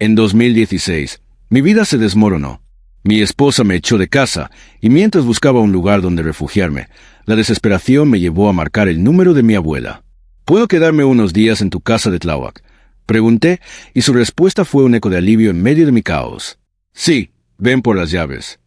En 2016, mi vida se desmoronó. Mi esposa me echó de casa, y mientras buscaba un lugar donde refugiarme, la desesperación me llevó a marcar el número de mi abuela. ¿Puedo quedarme unos días en tu casa de Tláhuac?, pregunté, y su respuesta fue un eco de alivio en medio de mi caos. Sí, ven por las llaves.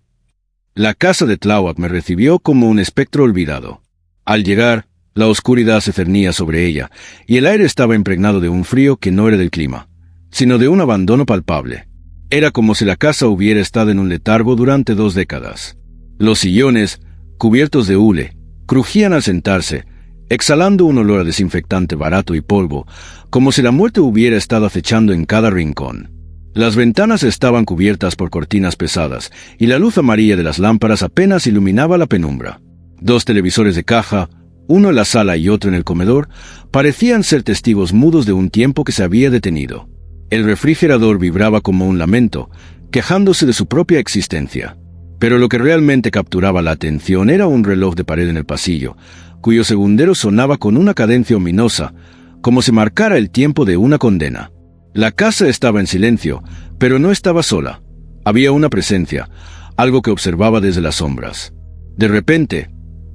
La casa de Tláhuac me recibió como un espectro olvidado. Al llegar, la oscuridad se cernía sobre ella, y el aire estaba impregnado de un frío que no era del clima, sino de un abandono palpable. Era como si la casa hubiera estado en un letargo durante 2 décadas. Los sillones, cubiertos de hule, crujían al sentarse, exhalando un olor a desinfectante barato y polvo, como si la muerte hubiera estado acechando en cada rincón. Las ventanas estaban cubiertas por cortinas pesadas, y la luz amarilla de las lámparas apenas iluminaba la penumbra. 2 televisores de caja, uno en la sala y otro en el comedor, parecían ser testigos mudos de un tiempo que se había detenido. El refrigerador vibraba como un lamento, quejándose de su propia existencia. Pero lo que realmente capturaba la atención era un reloj de pared en el pasillo, cuyo segundero sonaba con una cadencia ominosa, como si marcara el tiempo de una condena. La casa estaba en silencio, pero no estaba sola. Había una presencia, algo que observaba desde las sombras. De repente,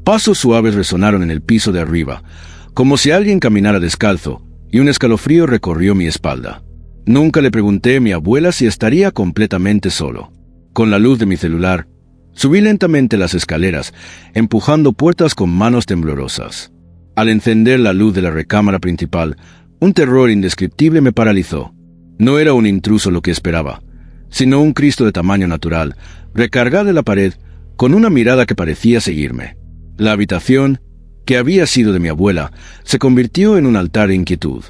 pasos suaves resonaron en el piso de arriba, como si alguien caminara descalzo, y un escalofrío recorrió mi espalda. Nunca le pregunté a mi abuela si estaría completamente solo. Con la luz de mi celular, subí lentamente las escaleras, empujando puertas con manos temblorosas. Al encender la luz de la recámara principal, un terror indescriptible me paralizó. No era un intruso lo que esperaba, sino un Cristo de tamaño natural, recargado en la pared, con una mirada que parecía seguirme. La habitación, que había sido de mi abuela, se convirtió en un altar de inquietud.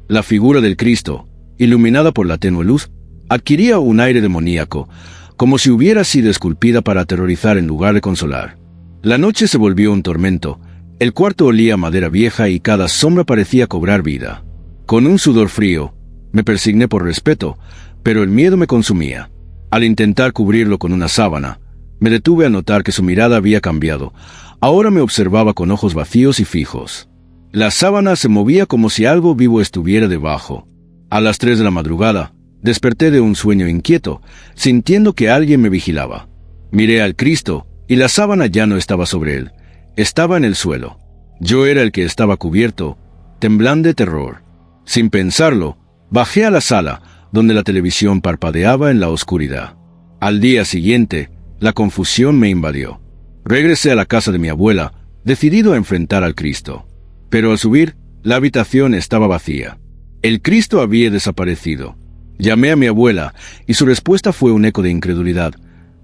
La figura del Cristo, iluminada por la tenue luz, adquiría un aire demoníaco, como si hubiera sido esculpida para aterrorizar en lugar de consolar. La noche se volvió un tormento, el cuarto olía a madera vieja y cada sombra parecía cobrar vida. Con un sudor frío, me persigné por respeto, pero el miedo me consumía. Al intentar cubrirlo con una sábana, me detuve a notar que su mirada había cambiado. Ahora me observaba con ojos vacíos y fijos. La sábana se movía como si algo vivo estuviera debajo. A las 3 de la madrugada, desperté de un sueño inquieto, sintiendo que alguien me vigilaba. Miré al Cristo, y la sábana ya no estaba sobre él. Estaba en el suelo. Yo era el que estaba cubierto, temblando de terror. Sin pensarlo, bajé a la sala, donde la televisión parpadeaba en la oscuridad. Al día siguiente, la confusión me invadió. Regresé a la casa de mi abuela, decidido a enfrentar al Cristo. Pero al subir, la habitación estaba vacía. El Cristo había desaparecido. Llamé a mi abuela, y su respuesta fue un eco de incredulidad.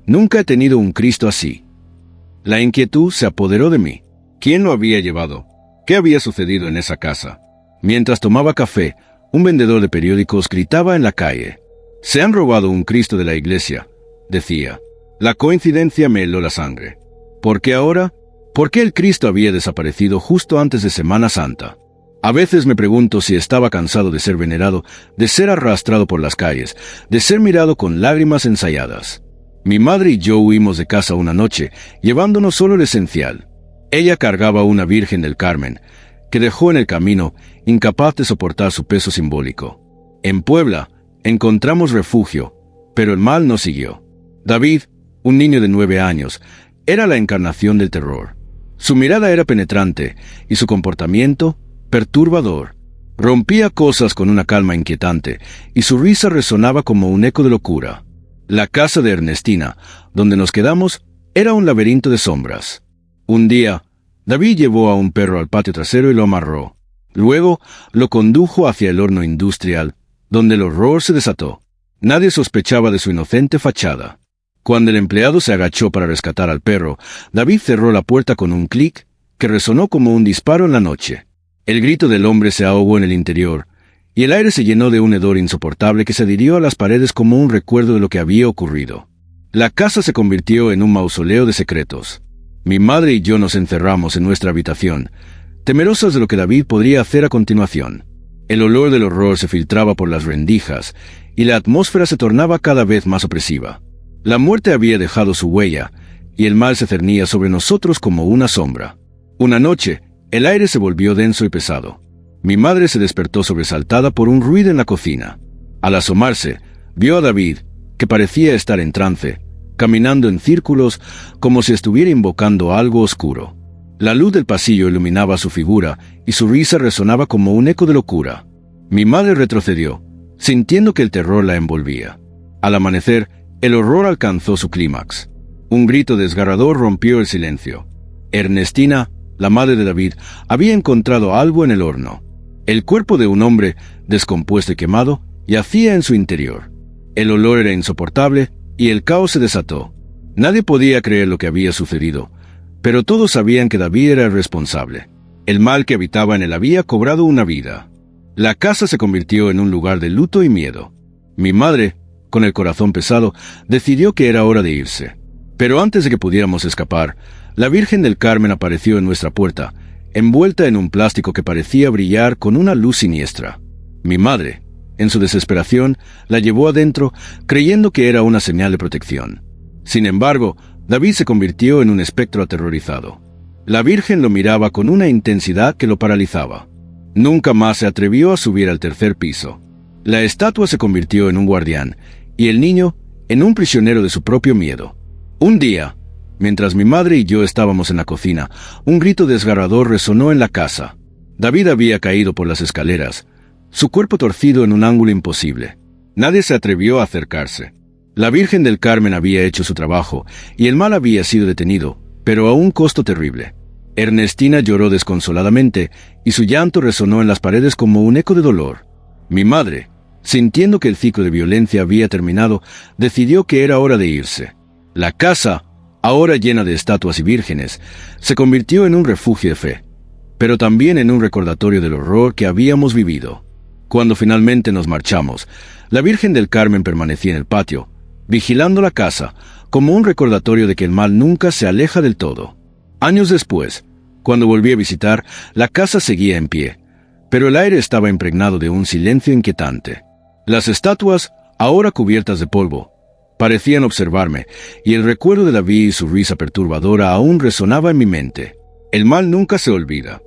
Nunca he tenido un Cristo así. La inquietud se apoderó de mí. ¿Quién lo había llevado? ¿Qué había sucedido en esa casa? Mientras tomaba café, un vendedor de periódicos gritaba en la calle. «Se han robado un Cristo de la iglesia», decía. La coincidencia me heló la sangre. ¿Por qué ahora? ¿Por qué el Cristo había desaparecido justo antes de Semana Santa? A veces me pregunto si estaba cansado de ser venerado, de ser arrastrado por las calles, de ser mirado con lágrimas ensayadas. Mi madre y yo huimos de casa una noche, llevándonos solo lo esencial. Ella cargaba una Virgen del Carmen, que dejó en el camino, incapaz de soportar su peso simbólico. En Puebla, encontramos refugio, pero el mal no siguió. David, un niño de 9 años, era la encarnación del terror. Su mirada era penetrante, y su comportamiento perturbador. Rompía cosas con una calma inquietante, y su risa resonaba como un eco de locura. La casa de Ernestina, donde nos quedamos, era un laberinto de sombras. Un día, David llevó a un perro al patio trasero y lo amarró. Luego, lo condujo hacia el horno industrial, donde el horror se desató. Nadie sospechaba de su inocente fachada. Cuando el empleado se agachó para rescatar al perro, David cerró la puerta con un clic que resonó como un disparo en la noche. El grito del hombre se ahogó en el interior, y el aire se llenó de un hedor insoportable que se adhirió a las paredes como un recuerdo de lo que había ocurrido. La casa se convirtió en un mausoleo de secretos. Mi madre y yo nos encerramos en nuestra habitación, temerosas de lo que David podría hacer a continuación. El olor del horror se filtraba por las rendijas, y la atmósfera se tornaba cada vez más opresiva. La muerte había dejado su huella, y el mal se cernía sobre nosotros como una sombra. Una noche, el aire se volvió denso y pesado. Mi madre se despertó sobresaltada por un ruido en la cocina. Al asomarse, Vio a David, que parecía estar en trance, caminando en círculos como si estuviera invocando algo oscuro. La luz del pasillo iluminaba su figura y su risa resonaba como un eco de locura. Mi madre retrocedió, sintiendo que el terror la envolvía. Al amanecer, el horror alcanzó su clímax. Un grito desgarrador rompió el silencio. Ernestina, la madre de David, había encontrado algo en el horno. El cuerpo de un hombre, descompuesto y quemado, yacía en su interior. El olor era insoportable y el caos se desató. Nadie podía creer lo que había sucedido, pero todos sabían que David era el responsable. El mal que habitaba en él había cobrado una vida. La casa se convirtió en un lugar de luto y miedo. Mi madre, con el corazón pesado, decidió que era hora de irse. Pero antes de que pudiéramos escapar, la Virgen del Carmen apareció en nuestra puerta, envuelta en un plástico que parecía brillar con una luz siniestra. Mi madre, en su desesperación, la llevó adentro, creyendo que era una señal de protección. Sin embargo, David se convirtió en un espectro aterrorizado. La Virgen lo miraba con una intensidad que lo paralizaba. Nunca más se atrevió a subir al tercer piso. La estatua se convirtió en un guardián, y el niño en un prisionero de su propio miedo. Un día, mientras mi madre y yo estábamos en la cocina, un grito desgarrador resonó en la casa. David había caído por las escaleras, su cuerpo torcido en un ángulo imposible. Nadie se atrevió a acercarse. La Virgen del Carmen había hecho su trabajo, y el mal había sido detenido, pero a un costo terrible. Ernestina lloró desconsoladamente, y su llanto resonó en las paredes como un eco de dolor. Mi madre, sintiendo que el ciclo de violencia había terminado, decidió que era hora de irse. La casa, ahora llena de estatuas y vírgenes, se convirtió en un refugio de fe, pero también en un recordatorio del horror que habíamos vivido. Cuando finalmente nos marchamos, la Virgen del Carmen permanecía en el patio, vigilando la casa, como un recordatorio de que el mal nunca se aleja del todo. Años después, cuando volví a visitar, la casa seguía en pie, pero el aire estaba impregnado de un silencio inquietante. Las estatuas, ahora cubiertas de polvo, parecían observarme, y el recuerdo de David y su risa perturbadora aún resonaba en mi mente. El mal nunca se olvida.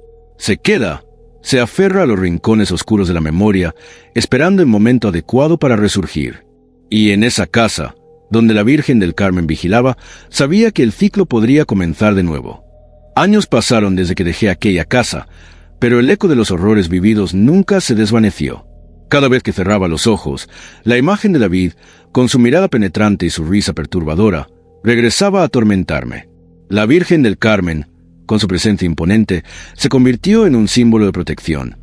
Se aferra a los rincones oscuros de la memoria, esperando el momento adecuado para resurgir. Y en esa casa, donde la Virgen del Carmen vigilaba, sabía que el ciclo podría comenzar de nuevo. Años pasaron desde que dejé aquella casa, pero el eco de los horrores vividos nunca se desvaneció. Cada vez que cerraba los ojos, la imagen de David, con su mirada penetrante y su risa perturbadora, regresaba a atormentarme. La Virgen del Carmen, con su presencia imponente, se convirtió en un símbolo de protección,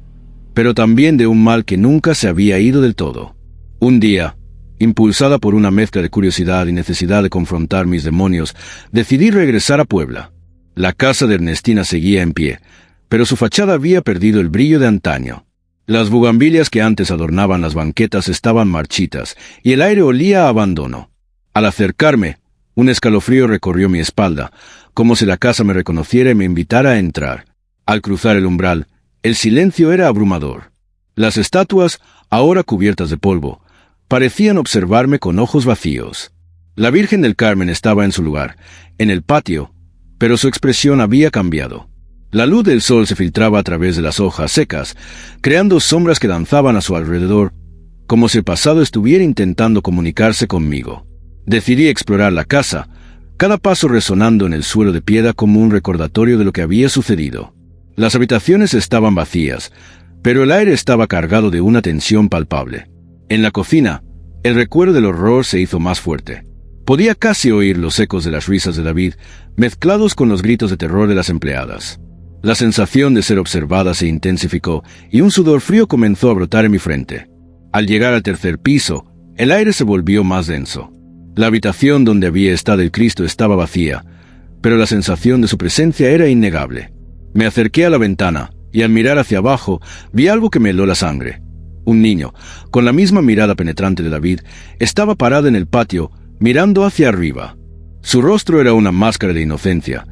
pero también de un mal que nunca se había ido del todo. Un día, impulsada por una mezcla de curiosidad y necesidad de confrontar mis demonios, decidí regresar a Puebla. La casa de Ernestina seguía en pie, pero su fachada había perdido el brillo de antaño. Las bugambilias que antes adornaban las banquetas estaban marchitas, y el aire olía a abandono. Al acercarme, un escalofrío recorrió mi espalda, como si la casa me reconociera y me invitara a entrar. Al cruzar el umbral, el silencio era abrumador. Las estatuas, ahora cubiertas de polvo, parecían observarme con ojos vacíos. La Virgen del Carmen estaba en su lugar, en el patio, pero su expresión había cambiado. La luz del sol se filtraba a través de las hojas secas, creando sombras que danzaban a su alrededor, como si el pasado estuviera intentando comunicarse conmigo. Decidí explorar la casa, cada paso resonando en el suelo de piedra como un recordatorio de lo que había sucedido. Las habitaciones estaban vacías, pero el aire estaba cargado de una tensión palpable. En la cocina, el recuerdo del horror se hizo más fuerte. Podía casi oír los ecos de las risas de David, mezclados con los gritos de terror de las empleadas. La sensación de ser observada se intensificó y un sudor frío comenzó a brotar en mi frente. Al llegar al tercer piso, el aire se volvió más denso. La habitación donde había estado el Cristo estaba vacía, pero la sensación de su presencia era innegable. Me acerqué a la ventana y al mirar hacia abajo vi algo que me heló la sangre. Un niño, con la misma mirada penetrante de David, estaba parado en el patio, mirando hacia arriba. Su rostro era una máscara de inocencia,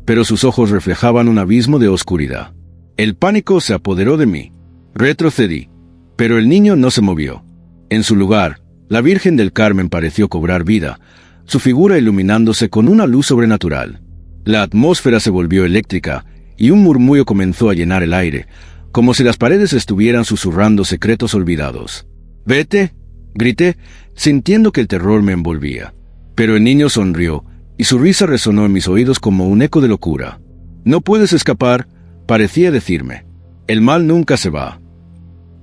pero sus ojos reflejaban un abismo de oscuridad. El pánico se apoderó de mí. Retrocedí, pero el niño no se movió. En su lugar, la Virgen del Carmen pareció cobrar vida, su figura iluminándose con una luz sobrenatural. La atmósfera se volvió eléctrica y un murmullo comenzó a llenar el aire, como si las paredes estuvieran susurrando secretos olvidados. «¡Vete!», grité, sintiendo que el terror me envolvía. Pero el niño sonrió, y su risa resonó en mis oídos como un eco de locura. «No puedes escapar», parecía decirme. «El mal nunca se va».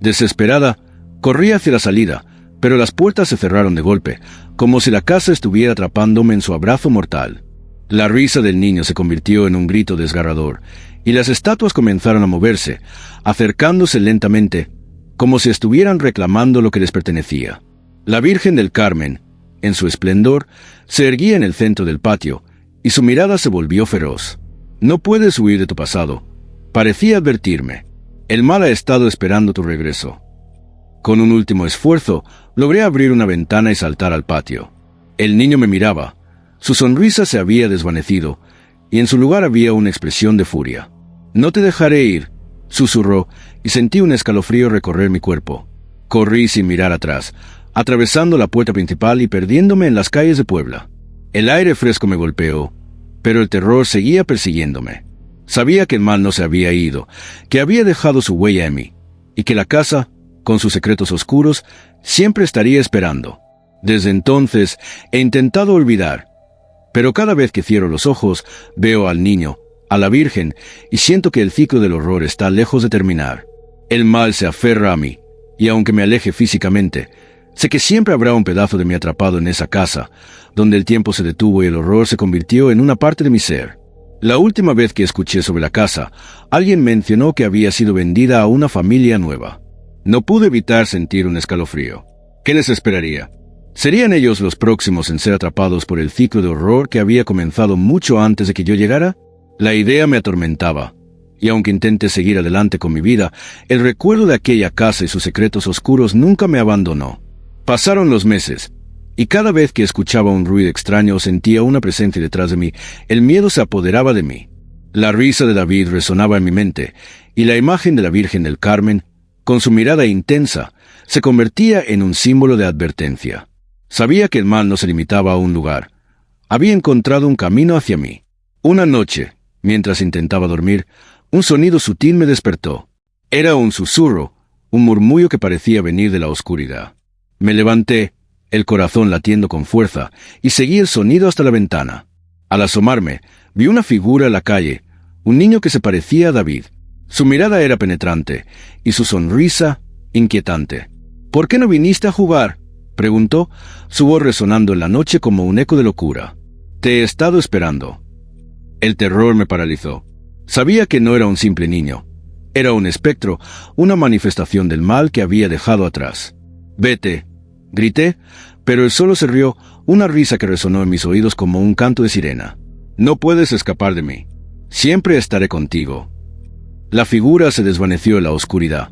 Desesperada, corrí hacia la salida, pero las puertas se cerraron de golpe, como si la casa estuviera atrapándome en su abrazo mortal. La risa del niño se convirtió en un grito desgarrador, y las estatuas comenzaron a moverse, acercándose lentamente, como si estuvieran reclamando lo que les pertenecía. La Virgen del Carmen, en su esplendor, se erguía en el centro del patio, y su mirada se volvió feroz. «No puedes huir de tu pasado», parecía advertirme. «El mal ha estado esperando tu regreso». Con un último esfuerzo, logré abrir una ventana y saltar al patio. El niño me miraba. Su sonrisa se había desvanecido, y en su lugar había una expresión de furia. «No te dejaré ir», susurró, y sentí un escalofrío recorrer mi cuerpo. Corrí sin mirar atrás, atravesando la puerta principal y perdiéndome en las calles de Puebla. El aire fresco me golpeó, pero el terror seguía persiguiéndome. Sabía que el mal no se había ido, que había dejado su huella en mí, y que la casa, con sus secretos oscuros, siempre estaría esperando. Desde entonces he intentado olvidar, pero cada vez que cierro los ojos veo al niño, a la Virgen, y siento que el ciclo del horror está lejos de terminar. El mal se aferra a mí, y aunque me aleje físicamente, sé que siempre habrá un pedazo de mí atrapado en esa casa, donde el tiempo se detuvo y el horror se convirtió en una parte de mi ser. La última vez que escuché sobre la casa, alguien mencionó que había sido vendida a una familia nueva. No pude evitar sentir un escalofrío. ¿Qué les esperaría? ¿Serían ellos los próximos en ser atrapados por el ciclo de horror que había comenzado mucho antes de que yo llegara? La idea me atormentaba, y aunque intente seguir adelante con mi vida, el recuerdo de aquella casa y sus secretos oscuros nunca me abandonó. Pasaron los meses, y cada vez que escuchaba un ruido extraño o sentía una presencia detrás de mí, el miedo se apoderaba de mí. La risa de David resonaba en mi mente, y la imagen de la Virgen del Carmen, con su mirada intensa, se convertía en un símbolo de advertencia. Sabía que el mal no se limitaba a un lugar. Había encontrado un camino hacia mí. Una noche, mientras intentaba dormir, un sonido sutil me despertó. Era un susurro, un murmullo que parecía venir de la oscuridad. Me levanté, el corazón latiendo con fuerza, y seguí el sonido hasta la ventana. Al asomarme, vi una figura en la calle, un niño que se parecía a David. Su mirada era penetrante, y su sonrisa inquietante. «¿Por qué no viniste a jugar?», preguntó, su voz resonando en la noche como un eco de locura. «Te he estado esperando». El terror me paralizó. Sabía que no era un simple niño. Era un espectro, una manifestación del mal que había dejado atrás. «Vete», grité, pero él solo se rió, una risa que resonó en mis oídos como un canto de sirena. «No puedes escapar de mí. Siempre estaré contigo». La figura se desvaneció en la oscuridad,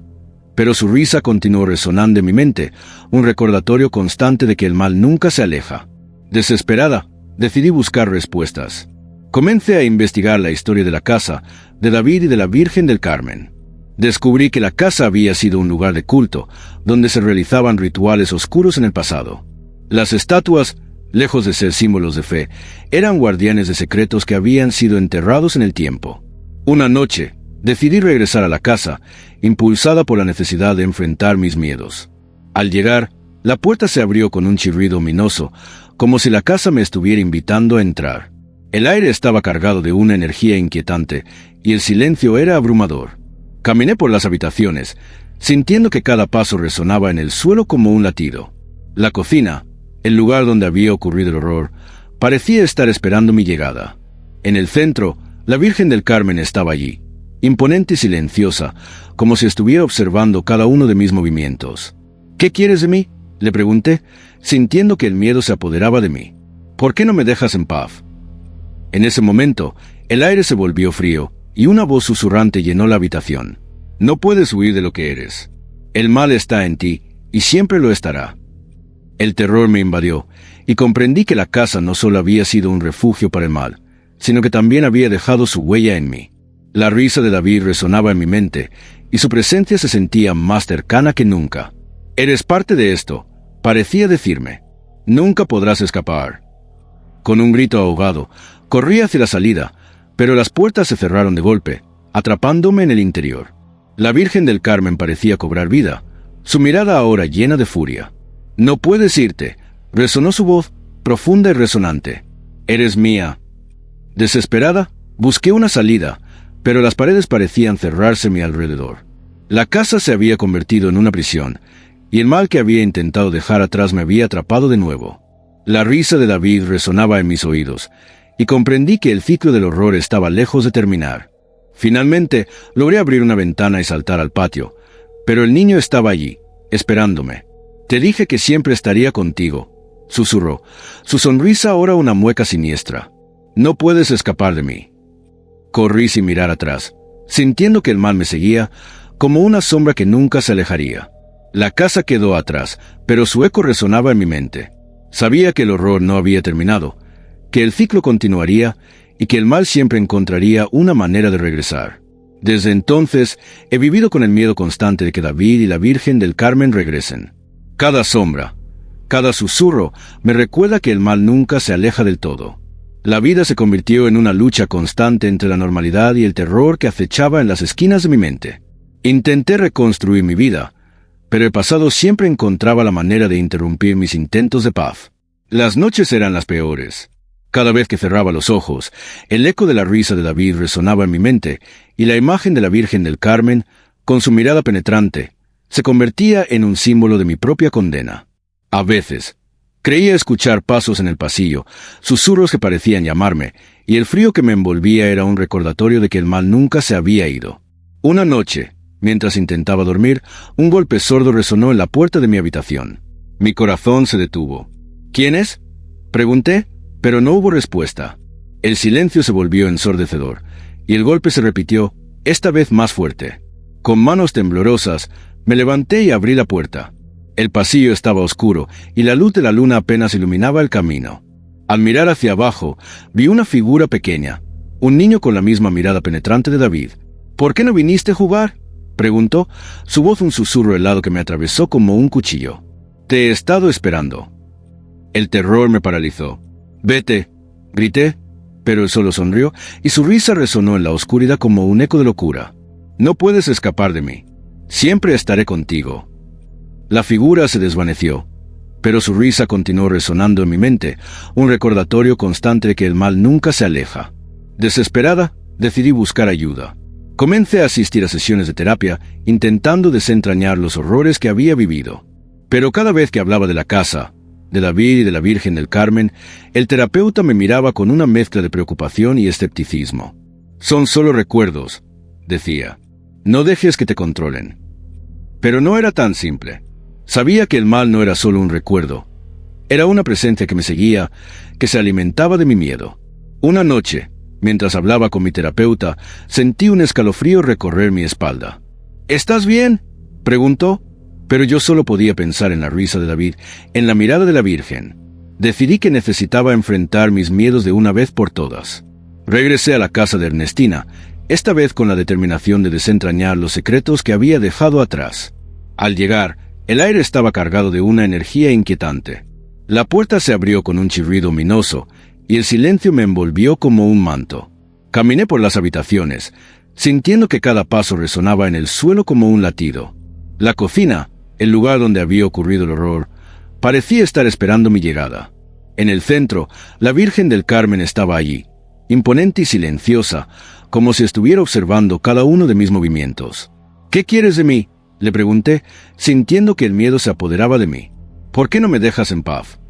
pero su risa continuó resonando en mi mente, un recordatorio constante de que el mal nunca se aleja. Desesperada, decidí buscar respuestas. Comencé a investigar la historia de la casa, de David y de la Virgen del Carmen. Descubrí que la casa había sido un lugar de culto, donde se realizaban rituales oscuros en el pasado. Las estatuas, lejos de ser símbolos de fe, eran guardianes de secretos que habían sido enterrados en el tiempo. Una noche, decidí regresar a la casa, impulsada por la necesidad de enfrentar mis miedos. Al llegar, la puerta se abrió con un chirrido ominoso, como si la casa me estuviera invitando a entrar. El aire estaba cargado de una energía inquietante, y el silencio era abrumador. Caminé por las habitaciones, sintiendo que cada paso resonaba en el suelo como un latido. La cocina, el lugar donde había ocurrido el horror, parecía estar esperando mi llegada. En el centro, la Virgen del Carmen estaba allí, imponente y silenciosa, como si estuviera observando cada uno de mis movimientos. «¿Qué quieres de mí?», le pregunté, sintiendo que el miedo se apoderaba de mí. «¿Por qué no me dejas en paz?». En ese momento, el aire se volvió frío, y una voz susurrante llenó la habitación. «No puedes huir de lo que eres. El mal está en ti, y siempre lo estará». El terror me invadió, y comprendí que la casa no solo había sido un refugio para el mal, sino que también había dejado su huella en mí. La risa de David resonaba en mi mente, y su presencia se sentía más cercana que nunca. «Eres parte de esto», parecía decirme. «Nunca podrás escapar». Con un grito ahogado, corrí hacia la salida, pero las puertas se cerraron de golpe, atrapándome en el interior. La Virgen del Carmen parecía cobrar vida, su mirada ahora llena de furia. No puedes irte, resonó su voz, profunda y resonante. Eres mía. Desesperada, busqué una salida, pero las paredes parecían cerrarse a mi alrededor. La casa se había convertido en una prisión, y el mal que había intentado dejar atrás me había atrapado de nuevo. La risa de David resonaba en mis oídos, y comprendí que el ciclo del horror estaba lejos de terminar. Finalmente, logré abrir una ventana y saltar al patio, pero el niño estaba allí, esperándome. Te dije que siempre estaría contigo, susurró, su sonrisa ahora una mueca siniestra. No puedes escapar de mí. Corrí sin mirar atrás, sintiendo que el mal me seguía, como una sombra que nunca se alejaría. La casa quedó atrás, pero su eco resonaba en mi mente. Sabía que el horror no había terminado, que el ciclo continuaría y que el mal siempre encontraría una manera de regresar. Desde entonces, he vivido con el miedo constante de que David y la Virgen del Carmen regresen. Cada sombra, cada susurro, me recuerda que el mal nunca se aleja del todo. La vida se convirtió en una lucha constante entre la normalidad y el terror que acechaba en las esquinas de mi mente. Intenté reconstruir mi vida, pero el pasado siempre encontraba la manera de interrumpir mis intentos de paz. Las noches eran las peores. Cada vez que cerraba los ojos, el eco de la risa de David resonaba en mi mente, y la imagen de la Virgen del Carmen, con su mirada penetrante, se convertía en un símbolo de mi propia condena. A veces, creía escuchar pasos en el pasillo, susurros que parecían llamarme, y el frío que me envolvía era un recordatorio de que el mal nunca se había ido. Una noche, mientras intentaba dormir, un golpe sordo resonó en la puerta de mi habitación. Mi corazón se detuvo. ¿Quién es?, pregunté, pero no hubo respuesta. El silencio se volvió ensordecedor, y el golpe se repitió, esta vez más fuerte. Con manos temblorosas, me levanté y abrí la puerta. El pasillo estaba oscuro, y la luz de la luna apenas iluminaba el camino. Al mirar hacia abajo, vi una figura pequeña, un niño con la misma mirada penetrante de David. ¿Por qué no viniste a jugar?, preguntó, su voz un susurro helado que me atravesó como un cuchillo. Te he estado esperando. El terror me paralizó. Vete, grité, pero él solo sonrió, y su risa resonó en la oscuridad como un eco de locura. No puedes escapar de mí. Siempre estaré contigo. La figura se desvaneció, pero su risa continuó resonando en mi mente, un recordatorio constante de que el mal nunca se aleja. Desesperada, decidí buscar ayuda. Comencé a asistir a sesiones de terapia, intentando desentrañar los horrores que había vivido. Pero cada vez que hablaba de la casa, de David y de la Virgen del Carmen, el terapeuta me miraba con una mezcla de preocupación y escepticismo. Son solo recuerdos, decía. No dejes que te controlen. Pero no era tan simple. Sabía que el mal no era solo un recuerdo. Era una presencia que me seguía, que se alimentaba de mi miedo. Una noche, mientras hablaba con mi terapeuta, sentí un escalofrío recorrer mi espalda. ¿Estás bien?, preguntó, pero yo solo podía pensar en la risa de David, en la mirada de la Virgen. Decidí que necesitaba enfrentar mis miedos de una vez por todas. Regresé a la casa de Ernestina, esta vez con la determinación de desentrañar los secretos que había dejado atrás. Al llegar, el aire estaba cargado de una energía inquietante. La puerta se abrió con un chirrido ominoso, y el silencio me envolvió como un manto. Caminé por las habitaciones, sintiendo que cada paso resonaba en el suelo como un latido. La cocina, el lugar donde había ocurrido el horror, parecía estar esperando mi llegada. En el centro, la Virgen del Carmen estaba allí, imponente y silenciosa, como si estuviera observando cada uno de mis movimientos. ¿Qué quieres de mí?, le pregunté, sintiendo que el miedo se apoderaba de mí. ¿Por qué no me dejas en paz?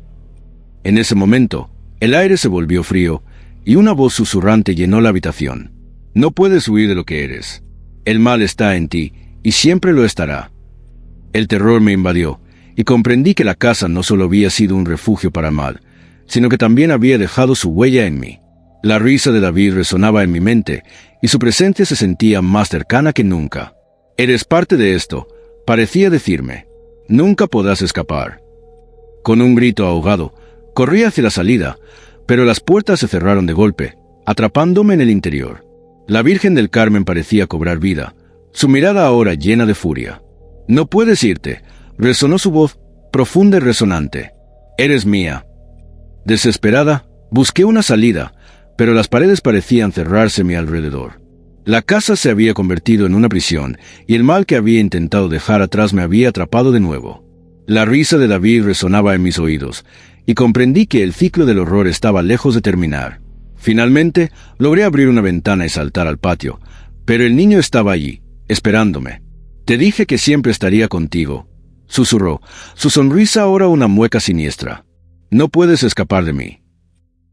En ese momento, el aire se volvió frío, y una voz susurrante llenó la habitación. No puedes huir de lo que eres. El mal está en ti, y siempre lo estará. El terror me invadió, y comprendí que la casa no solo había sido un refugio para el mal, sino que también había dejado su huella en mí. La risa de David resonaba en mi mente, y su presencia se sentía más cercana que nunca. Eres parte de esto, parecía decirme. Nunca podrás escapar. Con un grito ahogado, corrí hacia la salida, pero las puertas se cerraron de golpe, atrapándome en el interior. La Virgen del Carmen parecía cobrar vida, su mirada ahora llena de furia. No puedes irte, resonó su voz, profunda y resonante. Eres mía. Desesperada, busqué una salida, pero las paredes parecían cerrarse a mi alrededor. La casa se había convertido en una prisión, y el mal que había intentado dejar atrás me había atrapado de nuevo. La risa de David resonaba en mis oídos, y comprendí que el ciclo del horror estaba lejos de terminar. Finalmente, logré abrir una ventana y saltar al patio, pero el niño estaba allí, esperándome. «Te dije que siempre estaría contigo», susurró, su sonrisa ahora una mueca siniestra. «No puedes escapar de mí».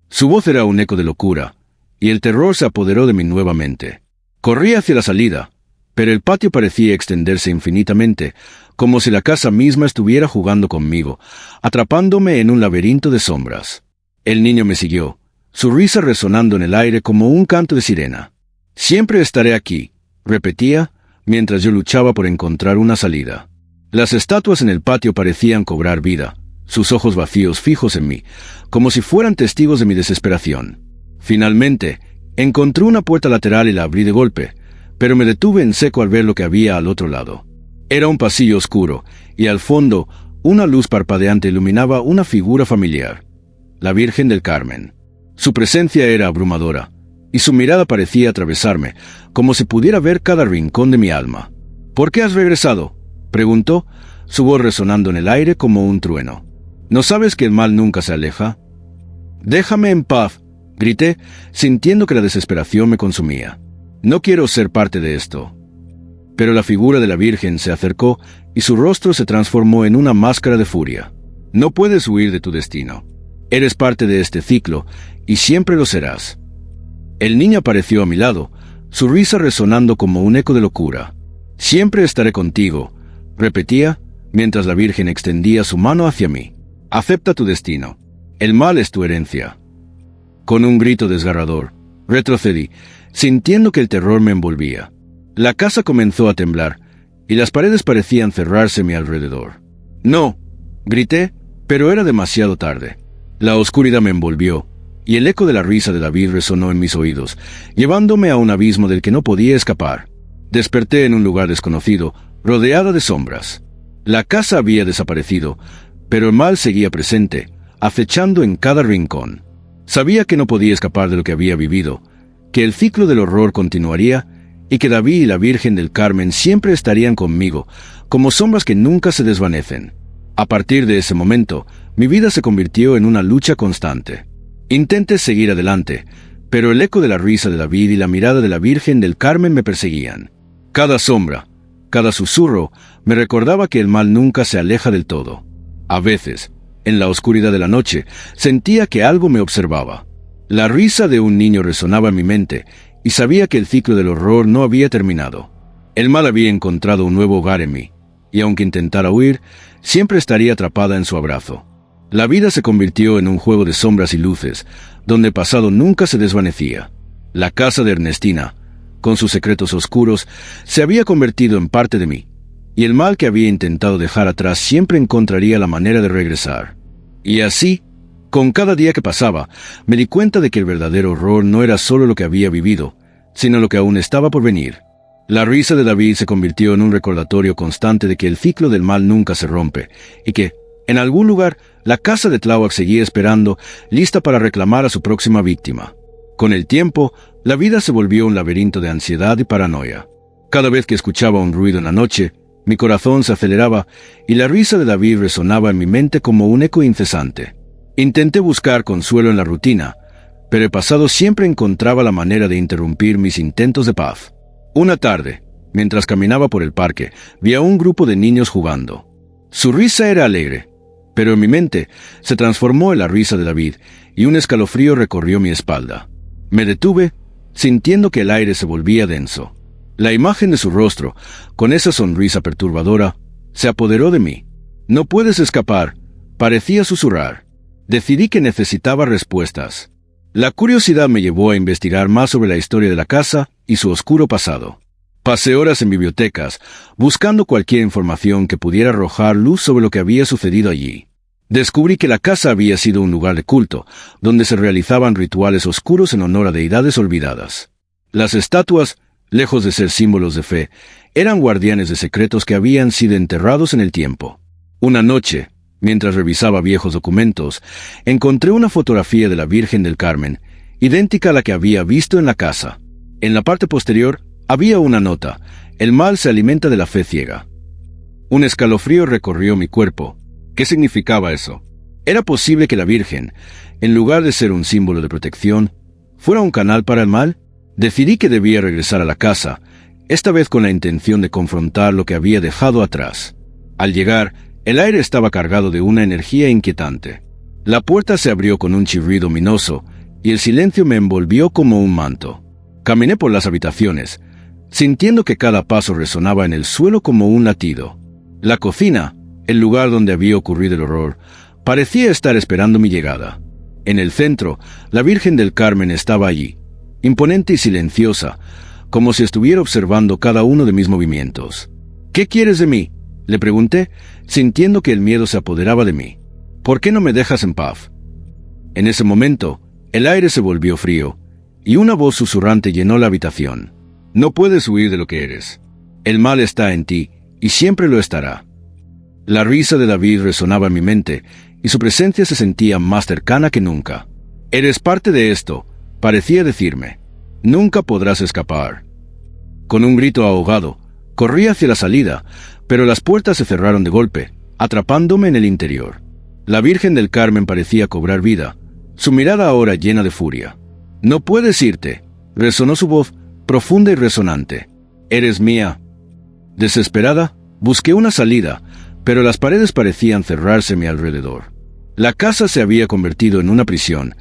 Su voz era un eco de locura, y el terror se apoderó de mí nuevamente. Corrí hacia la salida, pero el patio parecía extenderse infinitamente, como si la casa misma estuviera jugando conmigo, atrapándome en un laberinto de sombras. El niño me siguió, su risa resonando en el aire como un canto de sirena. «Siempre estaré aquí», repetía, mientras yo luchaba por encontrar una salida. Las estatuas en el patio parecían cobrar vida, sus ojos vacíos fijos en mí, como si fueran testigos de mi desesperación. Finalmente, encontré una puerta lateral y la abrí de golpe, pero me detuve en seco al ver lo que había al otro lado. Era un pasillo oscuro, y al fondo, una luz parpadeante iluminaba una figura familiar, la Virgen del Carmen. Su presencia era abrumadora, y su mirada parecía atravesarme, como si pudiera ver cada rincón de mi alma. «¿Por qué has regresado?», preguntó, su voz resonando en el aire como un trueno. «¿No sabes que el mal nunca se aleja?». «Déjame en paz», grité, sintiendo que la desesperación me consumía. «No quiero ser parte de esto». Pero la figura de la Virgen se acercó y su rostro se transformó en una máscara de furia. «No puedes huir de tu destino. Eres parte de este ciclo y siempre lo serás». El niño apareció a mi lado, su risa resonando como un eco de locura. «Siempre estaré contigo», repetía, mientras la Virgen extendía su mano hacia mí. «Acepta tu destino. El mal es tu herencia». Con un grito desgarrador, retrocedí, sintiendo que el terror me envolvía. La casa comenzó a temblar, y las paredes parecían cerrarse a mi alrededor. «No», grité, pero era demasiado tarde. La oscuridad me envolvió, y el eco de la risa de David resonó en mis oídos, llevándome a un abismo del que no podía escapar. Desperté en un lugar desconocido, rodeada de sombras. La casa había desaparecido, pero el mal seguía presente, acechando en cada rincón. Sabía que no podía escapar de lo que había vivido, que el ciclo del horror continuaría, y que David y la Virgen del Carmen siempre estarían conmigo, como sombras que nunca se desvanecen. A partir de ese momento, mi vida se convirtió en una lucha constante. Intenté seguir adelante, pero el eco de la risa de David y la mirada de la Virgen del Carmen me perseguían. Cada sombra, cada susurro, me recordaba que el mal nunca se aleja del todo. A veces, en la oscuridad de la noche, sentía que algo me observaba. La risa de un niño resonaba en mi mente, y sabía que el ciclo del horror no había terminado. El mal había encontrado un nuevo hogar en mí, y aunque intentara huir, siempre estaría atrapada en su abrazo. La vida se convirtió en un juego de sombras y luces, donde el pasado nunca se desvanecía. La casa de Ernestina, con sus secretos oscuros, se había convertido en parte de mí, y el mal que había intentado dejar atrás siempre encontraría la manera de regresar. Y así, con cada día que pasaba, me di cuenta de que el verdadero horror no era solo lo que había vivido, sino lo que aún estaba por venir. La risa de David se convirtió en un recordatorio constante de que el ciclo del mal nunca se rompe, y que, en algún lugar, la casa de Tláhuac seguía esperando, lista para reclamar a su próxima víctima. Con el tiempo, la vida se volvió un laberinto de ansiedad y paranoia. Cada vez que escuchaba un ruido en la noche, mi corazón se aceleraba y la risa de David resonaba en mi mente como un eco incesante. Intenté buscar consuelo en la rutina, pero el pasado siempre encontraba la manera de interrumpir mis intentos de paz. Una tarde, mientras caminaba por el parque, vi a un grupo de niños jugando. Su risa era alegre, pero en mi mente se transformó en la risa de David y un escalofrío recorrió mi espalda. Me detuve, sintiendo que el aire se volvía denso. La imagen de su rostro, con esa sonrisa perturbadora, se apoderó de mí. «No puedes escapar», parecía susurrar. Decidí que necesitaba respuestas. La curiosidad me llevó a investigar más sobre la historia de la casa y su oscuro pasado. Pasé horas en bibliotecas, buscando cualquier información que pudiera arrojar luz sobre lo que había sucedido allí. Descubrí que la casa había sido un lugar de culto, donde se realizaban rituales oscuros en honor a deidades olvidadas. Las estatuas, lejos de ser símbolos de fe, eran guardianes de secretos que habían sido enterrados en el tiempo. Una noche, mientras revisaba viejos documentos, encontré una fotografía de la Virgen del Carmen, idéntica a la que había visto en la casa. En la parte posterior había una nota: «El mal se alimenta de la fe ciega». Un escalofrío recorrió mi cuerpo, ¿Qué significaba eso? ¿Era posible que la Virgen, en lugar de ser un símbolo de protección, fuera un canal para el mal? Decidí que debía regresar a la casa, esta vez con la intención de confrontar lo que había dejado atrás. Al llegar, el aire estaba cargado de una energía inquietante. La puerta se abrió con un chirrido ominoso y el silencio me envolvió como un manto. Caminé por las habitaciones, sintiendo que cada paso resonaba en el suelo como un latido. La cocina, el lugar donde había ocurrido el horror, parecía estar esperando mi llegada. En el centro, la Virgen del Carmen estaba allí, imponente y silenciosa, como si estuviera observando cada uno de mis movimientos. «¿Qué quieres de mí?», le pregunté, sintiendo que el miedo se apoderaba de mí. «¿Por qué no me dejas en paz?». En ese momento, el aire se volvió frío, y una voz susurrante llenó la habitación. «No puedes huir de lo que eres. El mal está en ti, y siempre lo estará». La risa de David resonaba en mi mente, y su presencia se sentía más cercana que nunca. «Eres parte de esto», parecía decirme. «Nunca podrás escapar». Con un grito ahogado, corrí hacia la salida, pero las puertas se cerraron de golpe, atrapándome en el interior. La Virgen del Carmen parecía cobrar vida, su mirada ahora llena de furia. «No puedes irte», resonó su voz, profunda y resonante. «Eres mía». Desesperada, busqué una salida, pero las paredes parecían cerrarse a mi alrededor. La casa se había convertido en una prisión,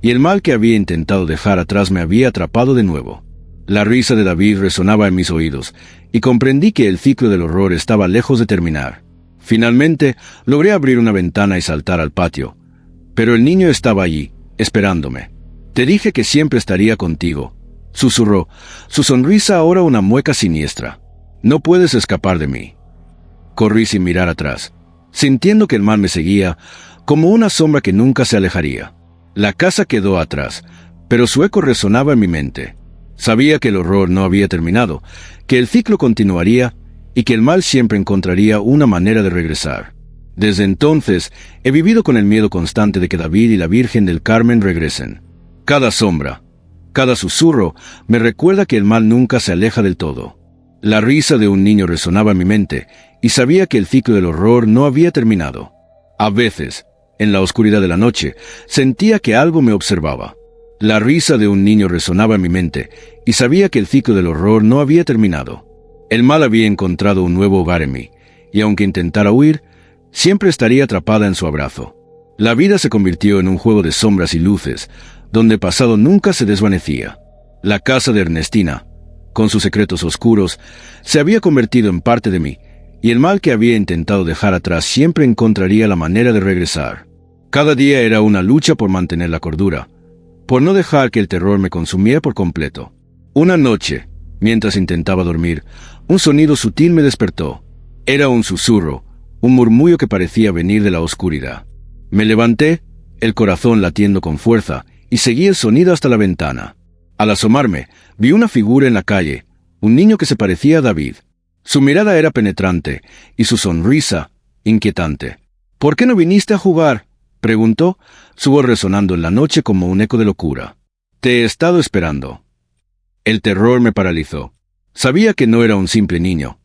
y el mal que había intentado dejar atrás me había atrapado de nuevo. La risa de David resonaba en mis oídos, y comprendí que el ciclo del horror estaba lejos de terminar. Finalmente, logré abrir una ventana y saltar al patio, pero el niño estaba allí, esperándome. «Te dije que siempre estaría contigo», susurró, su sonrisa ahora una mueca siniestra. «No puedes escapar de mí». Corrí sin mirar atrás, sintiendo que el mal me seguía, como una sombra que nunca se alejaría. La casa quedó atrás, pero su eco resonaba en mi mente. Sabía que el horror no había terminado, que el ciclo continuaría y que el mal siempre encontraría una manera de regresar. Desde entonces, he vivido con el miedo constante de que David y la Virgen del Carmen regresen. Cada sombra, cada susurro, me recuerda que el mal nunca se aleja del todo. La risa de un niño resonaba en mi mente, y sabía que el ciclo del horror no había terminado. A veces, en la oscuridad de la noche, sentía que algo me observaba. La risa de un niño resonaba en mi mente, y sabía que el ciclo del horror no había terminado. El mal había encontrado un nuevo hogar en mí, y aunque intentara huir, siempre estaría atrapada en su abrazo. La vida se convirtió en un juego de sombras y luces, donde el pasado nunca se desvanecía. La casa de Ernestina, con sus secretos oscuros, se había convertido en parte de mí, y el mal que había intentado dejar atrás siempre encontraría la manera de regresar. Cada día era una lucha por mantener la cordura, por no dejar que el terror me consumiera por completo. Una noche, mientras intentaba dormir, un sonido sutil me despertó. Era un susurro, un murmullo que parecía venir de la oscuridad. Me levanté, el corazón latiendo con fuerza, y seguí el sonido hasta la ventana. Al asomarme, vi una figura en la calle, un niño que se parecía a David. Su mirada era penetrante, y su sonrisa, inquietante. «¿Por qué no viniste a jugar?», preguntó, su voz resonando en la noche como un eco de locura. «Te he estado esperando». El terror me paralizó. Sabía que no era un simple niño.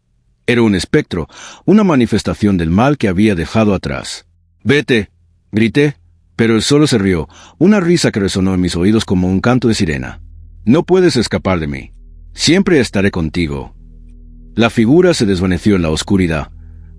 Era un espectro, una manifestación del mal que había dejado atrás. «Vete», grité, pero él solo se rió, una risa que resonó en mis oídos como un canto de sirena. «No puedes escapar de mí. Siempre estaré contigo». La figura se desvaneció en la oscuridad,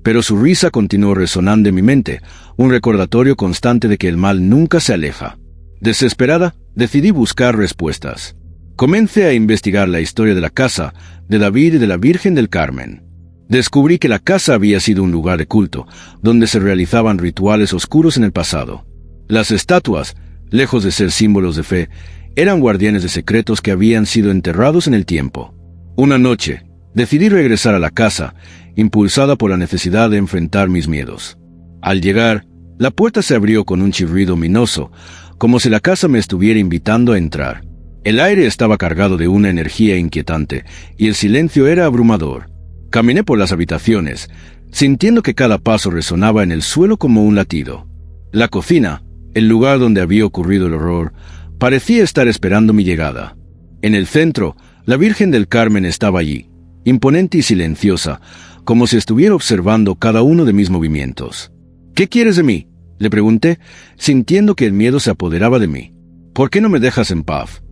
pero su risa continuó resonando en mi mente, un recordatorio constante de que el mal nunca se aleja. Desesperada, decidí buscar respuestas. Comencé a investigar la historia de la casa, de David y de la Virgen del Carmen. Descubrí que la casa había sido un lugar de culto, donde se realizaban rituales oscuros en el pasado. Las estatuas, lejos de ser símbolos de fe, eran guardianes de secretos que habían sido enterrados en el tiempo. Una noche, decidí regresar a la casa, impulsada por la necesidad de enfrentar mis miedos. Al llegar, la puerta se abrió con un chirrido ominoso, como si la casa me estuviera invitando a entrar. El aire estaba cargado de una energía inquietante, y el silencio era abrumador. Caminé por las habitaciones, sintiendo que cada paso resonaba en el suelo como un latido. La cocina, el lugar donde había ocurrido el horror, parecía estar esperando mi llegada. En el centro, la Virgen del Carmen estaba allí, imponente y silenciosa, como si estuviera observando cada uno de mis movimientos. ¿Qué quieres de mí?, le pregunté, sintiendo que el miedo se apoderaba de mí. ¿Por qué no me dejas en paz?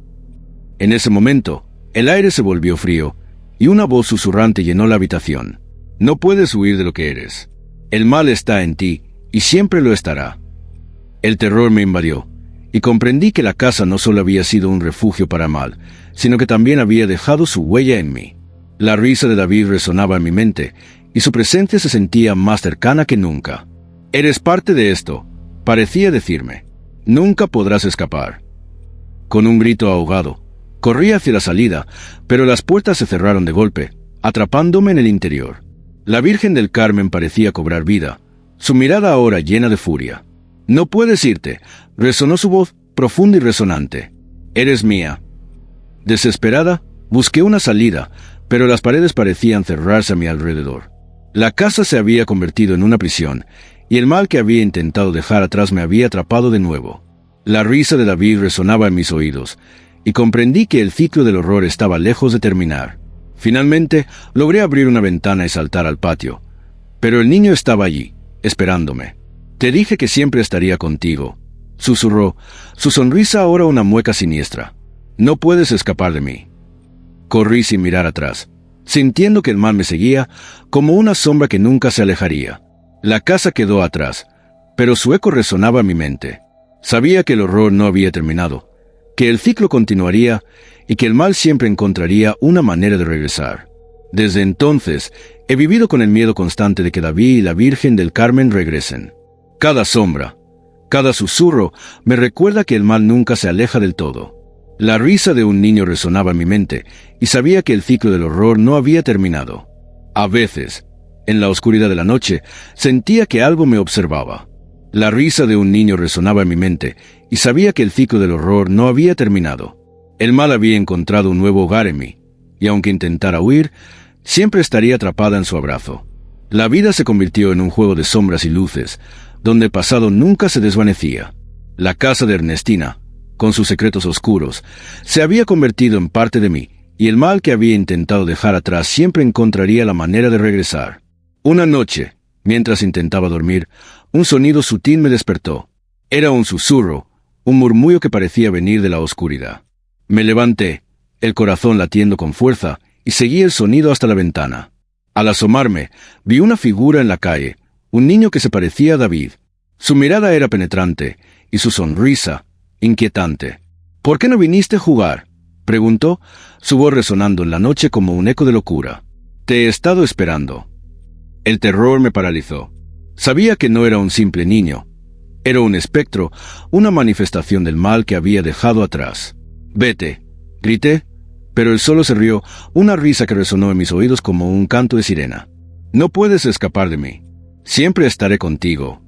En ese momento, el aire se volvió frío, y una voz susurrante llenó la habitación. No puedes huir de lo que eres. El mal está en ti, y siempre lo estará. El terror me invadió, y comprendí que la casa no solo había sido un refugio para mal, sino que también había dejado su huella en mí. La risa de David resonaba en mi mente, y su presencia se sentía más cercana que nunca. Eres parte de esto, parecía decirme. Nunca podrás escapar. Con un grito ahogado, corrí hacia la salida, pero las puertas se cerraron de golpe, atrapándome en el interior. La Virgen del Carmen parecía cobrar vida, su mirada ahora llena de furia. No puedes irte, resonó su voz profunda y resonante. Eres mía. Desesperada, busqué una salida, pero las paredes parecían cerrarse a mi alrededor. La casa se había convertido en una prisión, y el mal que había intentado dejar atrás me había atrapado de nuevo. La risa de David resonaba en mis oídos, y comprendí que el ciclo del horror estaba lejos de terminar. Finalmente, logré abrir una ventana y saltar al patio, pero el niño estaba allí, esperándome. Te dije que siempre estaría contigo, susurró, su sonrisa ahora una mueca siniestra. No puedes escapar de mí. Corrí sin mirar atrás, sintiendo que el mal me seguía como una sombra que nunca se alejaría. La casa quedó atrás, pero su eco resonaba en mi mente. Sabía que el horror no había terminado, que el ciclo continuaría y que el mal siempre encontraría una manera de regresar. Desde entonces, he vivido con el miedo constante de que David y la Virgen del Carmen regresen. Cada sombra, cada susurro me recuerda que el mal nunca se aleja del todo. La risa de un niño resonaba en mi mente y sabía que el ciclo del horror no había terminado. A veces, en la oscuridad de la noche, sentía que algo me observaba. La risa de un niño resonaba en mi mente y sabía que el ciclo del horror no había terminado. El mal había encontrado un nuevo hogar en mí, y aunque intentara huir, siempre estaría atrapada en su abrazo. La vida se convirtió en un juego de sombras y luces, donde el pasado nunca se desvanecía. La casa de Ernestina, con sus secretos oscuros, se había convertido en parte de mí, y el mal que había intentado dejar atrás siempre encontraría la manera de regresar. Una noche, mientras intentaba dormir, un sonido sutil me despertó. Era un susurro, un murmullo que parecía venir de la oscuridad. Me levanté, el corazón latiendo con fuerza, y seguí el sonido hasta la ventana. Al asomarme, vi una figura en la calle, un niño que se parecía a David. Su mirada era penetrante, y su sonrisa, inquietante. ¿Por qué no viniste a jugar?, preguntó, su voz resonando en la noche como un eco de locura. Te he estado esperando. El terror me paralizó. Sabía que no era un simple niño. Era un espectro, una manifestación del mal que había dejado atrás. Vete, grité, pero él solo se rió, una risa que resonó en mis oídos como un canto de sirena. No puedes escapar de mí. Siempre estaré contigo.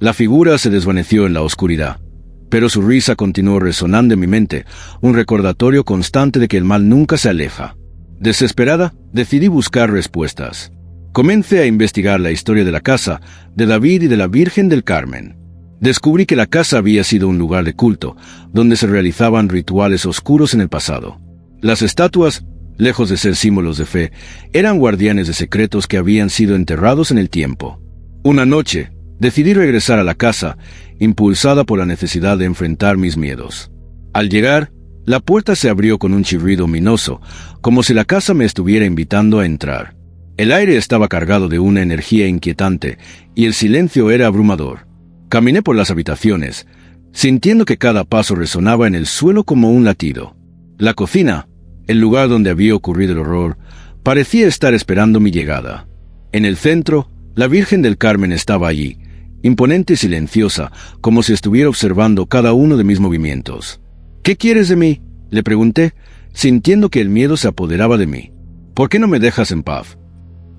La figura se desvaneció en la oscuridad, pero su risa continuó resonando en mi mente, un recordatorio constante de que el mal nunca se aleja. Desesperada, decidí buscar respuestas. Comencé a investigar la historia de la casa, de David y de la Virgen del Carmen. Descubrí que la casa había sido un lugar de culto, donde se realizaban rituales oscuros en el pasado. Las estatuas, lejos de ser símbolos de fe, eran guardianes de secretos que habían sido enterrados en el tiempo. Una noche, decidí regresar a la casa, impulsada por la necesidad de enfrentar mis miedos. Al llegar, la puerta se abrió con un chirrido ominoso, como si la casa me estuviera invitando a entrar. El aire estaba cargado de una energía inquietante, y el silencio era abrumador. Caminé por las habitaciones, sintiendo que cada paso resonaba en el suelo como un latido. La cocina, el lugar donde había ocurrido el horror, parecía estar esperando mi llegada. En el centro, la Virgen del Carmen estaba allí, imponente y silenciosa, como si estuviera observando cada uno de mis movimientos. ¿Qué quieres de mí?, le pregunté, sintiendo que el miedo se apoderaba de mí. ¿Por qué no me dejas en paz?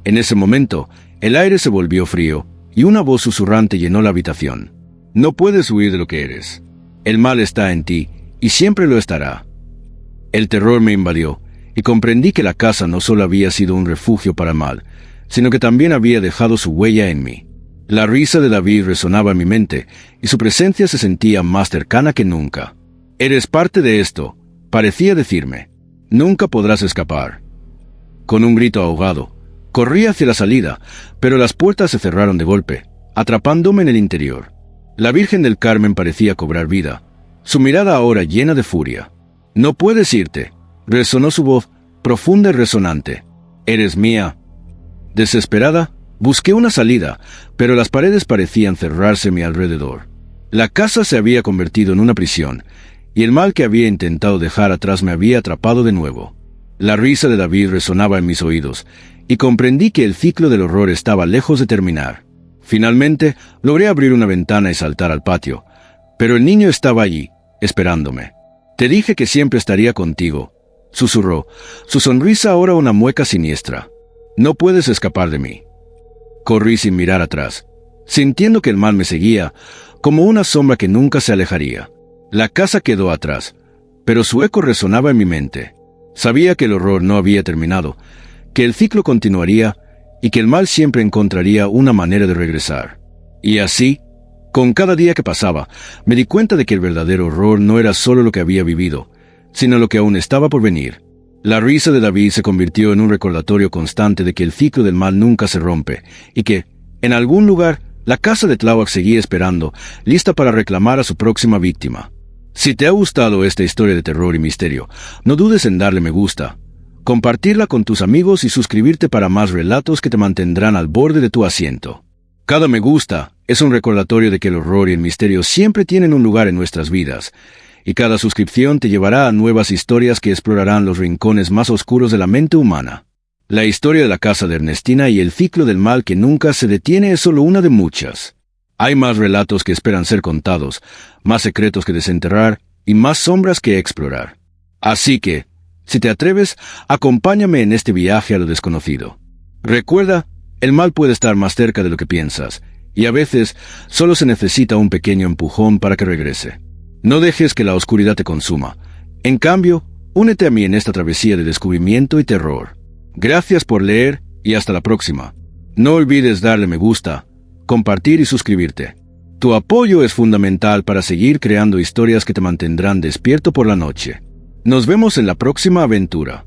En ese momento, el aire se volvió frío, y una voz susurrante llenó la habitación. No puedes huir de lo que eres. El mal está en ti, y siempre lo estará. El terror me invadió, y comprendí que la casa no solo había sido un refugio para el mal, sino que también había dejado su huella en mí. La risa de David resonaba en mi mente, y su presencia se sentía más cercana que nunca. Eres parte de esto, parecía decirme. Nunca podrás escapar. Con un grito ahogado, corrí hacia la salida, pero las puertas se cerraron de golpe, atrapándome en el interior. La Virgen del Carmen parecía cobrar vida, su mirada ahora llena de furia. «No puedes irte», resonó su voz, profunda y resonante. «Eres mía». Desesperada, busqué una salida, pero las paredes parecían cerrarse a mi alrededor. La casa se había convertido en una prisión, y el mal que había intentado dejar atrás me había atrapado de nuevo. La risa de David resonaba en mis oídos, y comprendí que el ciclo del horror estaba lejos de terminar. Finalmente, logré abrir una ventana y saltar al patio, pero el niño estaba allí, esperándome. «Te dije que siempre estaría contigo», susurró, su sonrisa ahora una mueca siniestra. «No puedes escapar de mí». Corrí sin mirar atrás, sintiendo que el mal me seguía, como una sombra que nunca se alejaría. La casa quedó atrás, pero su eco resonaba en mi mente. Sabía que el horror no había terminado, que el ciclo continuaría y que el mal siempre encontraría una manera de regresar. Y así, con cada día que pasaba, me di cuenta de que el verdadero horror no era solo lo que había vivido, sino lo que aún estaba por venir. La risa de David se convirtió en un recordatorio constante de que el ciclo del mal nunca se rompe, y que, en algún lugar, la casa de Tláhuac seguía esperando, lista para reclamar a su próxima víctima. Si te ha gustado esta historia de terror y misterio, no dudes en darle me gusta, compartirla con tus amigos y suscribirte para más relatos que te mantendrán al borde de tu asiento. Cada me gusta es un recordatorio de que el horror y el misterio siempre tienen un lugar en nuestras vidas, y cada suscripción te llevará a nuevas historias que explorarán los rincones más oscuros de la mente humana. La historia de la casa de Ernestina y el ciclo del mal que nunca se detiene es solo una de muchas. Hay más relatos que esperan ser contados, más secretos que desenterrar y más sombras que explorar. Así que, si te atreves, acompáñame en este viaje a lo desconocido. Recuerda, el mal puede estar más cerca de lo que piensas, y a veces solo se necesita un pequeño empujón para que regrese. No dejes que la oscuridad te consuma. En cambio, únete a mí en esta travesía de descubrimiento y terror. Gracias por leer y hasta la próxima. No olvides darle me gusta, compartir y suscribirte. Tu apoyo es fundamental para seguir creando historias que te mantendrán despierto por la noche. Nos vemos en la próxima aventura.